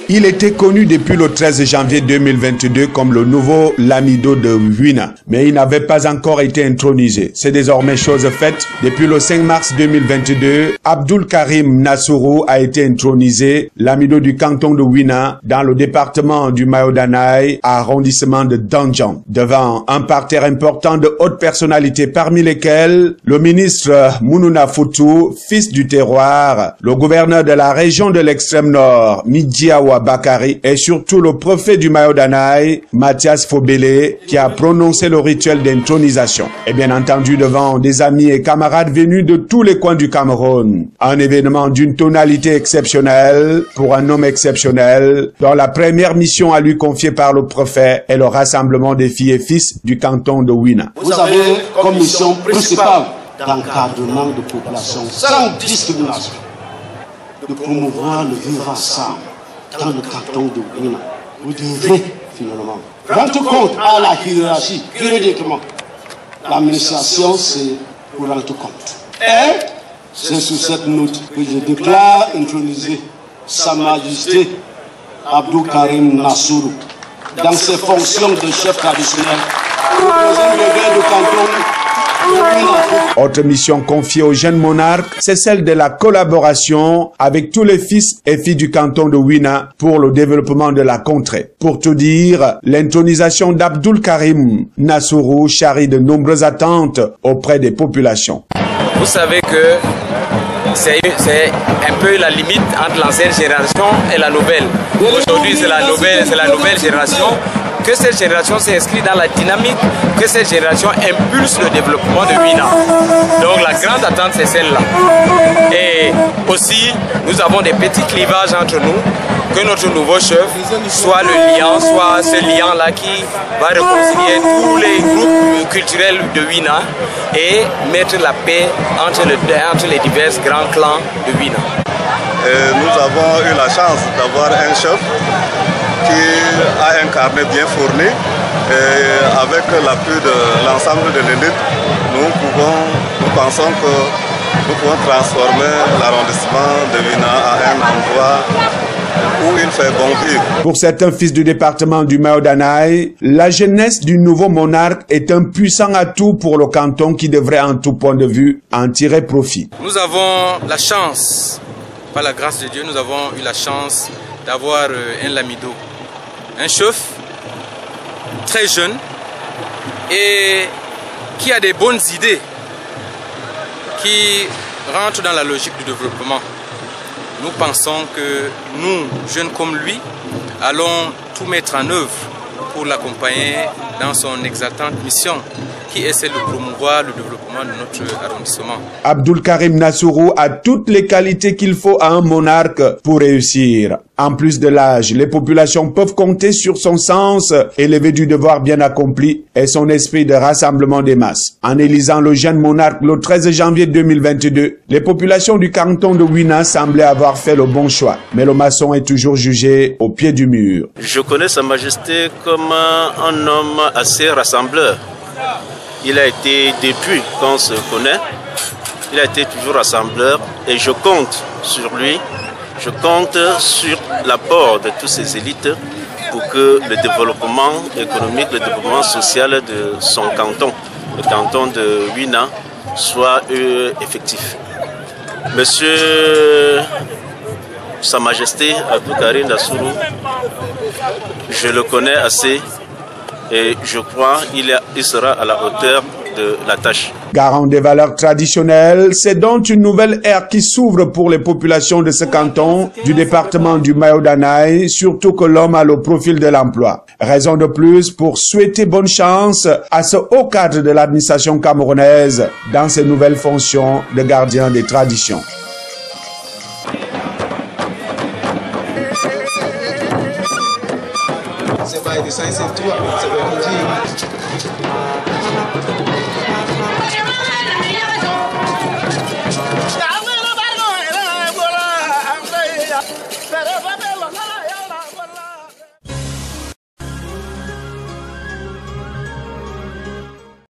Il était connu depuis le 13 janvier 2022 comme le nouveau Lamido de Ouina, mais il n'avait pas encore été intronisé. C'est désormais chose faite. Depuis le 5 mars 2022, Abdul Karim Nassourou a été intronisé Lamido du canton de Ouina dans le département du Mayo-Danaï, arrondissement de Danjan, devant un parterre important de hautes personnalités, parmi lesquelles le ministre Mounouna Foutou, fils du terroir, le gouverneur de la région de l'extrême nord, Midjiawa Bakari, et surtout le préfet du Mayo-Danaï, Mathias Fobele, qui a prononcé le rituel d'intronisation. Et bien entendu devant des amis et camarades venus de tous les coins du Cameroun. Un événement d'une tonalité exceptionnelle pour un homme exceptionnel, dont la première mission à lui confiée par le préfet est le rassemblement des filles et fils du canton de Ouina. Vous avez comme mission principale d'encadrement de population sans discrimination, de promouvoir le vivre ensemble dans le canton de Ouina. Vous devrez finalement rendre compte à la hiérarchie, juridiquement. L'administration, c'est pour rendre compte. Et c'est sur cette note que je déclare introniser Sa Majesté Abdul Karim Nassourou dans ses fonctions de chef traditionnel, représentant le canton. Autre mission confiée au jeune monarque, c'est celle de la collaboration avec tous les fils et filles du canton de Ouina pour le développement de la contrée. Pour tout dire, l'intronisation d'Abdul Karim Nassourou charrie de nombreuses attentes auprès des populations. Vous savez que c'est un peu la limite entre l'ancienne génération et la nouvelle. Aujourd'hui, c'est la nouvelle génération. Que cette génération s'inscrit dans la dynamique, que cette génération impulse le développement de Ouina. Donc la grande attente, c'est celle-là. Et aussi, nous avons des petits clivages entre nous, que notre nouveau chef soit le liant, soit ce liant-là qui va réconcilier tous les groupes culturels de Ouina et mettre la paix entre les divers grands clans de Ouina. Nous avons eu la chance d'avoir un chef qui a un carnet bien fourni et avec l'appui de l'ensemble de l'élite, nous pensons que nous pouvons transformer l'arrondissement de Ouina à un endroit où il fait bon vivre. Pour certains fils du département du Mayo-Danaï, la jeunesse du nouveau monarque est un puissant atout pour le canton qui devrait en tout point de vue en tirer profit. Nous avons la chance, par la grâce de Dieu, nous avons eu la chance d'avoir un Lamido. Un chef très jeune et qui a des bonnes idées, qui rentre dans la logique du développement. Nous pensons que nous, jeunes comme lui, allons tout mettre en œuvre pour l'accompagner dans son exaltante mission, qui est celle de promouvoir le développement de notre arrondissement. Abdul Karim Nassourou a toutes les qualités qu'il faut à un monarque pour réussir. En plus de l'âge, les populations peuvent compter sur son sens élevé du devoir bien accompli et son esprit de rassemblement des masses. En élisant le jeune monarque le 13 janvier 2022, les populations du canton de Ouina semblaient avoir fait le bon choix. Mais le maçon est toujours jugé au pied du mur. Je connais Sa Majesté comme un homme assez rassembleur. Il a été, depuis qu'on se connaît, il a été toujours rassembleur et je compte sur lui. Je compte sur l'apport de toutes ces élites pour que le développement économique, le développement social de son canton, le canton de Ouina, soit effectif. Monsieur Sa Majesté Abdul Karim Nassourou, je le connais assez et je crois qu'il sera à la hauteur de la tâche. Garant des valeurs traditionnelles, c'est donc une nouvelle ère qui s'ouvre pour les populations de ce canton, du département du Mayo-Danaï, surtout que l'homme a le profil de l'emploi. Raison de plus pour souhaiter bonne chance à ce haut cadre de l'administration camerounaise dans ses nouvelles fonctions de gardien des traditions. C'est pas de ça, c'est toi.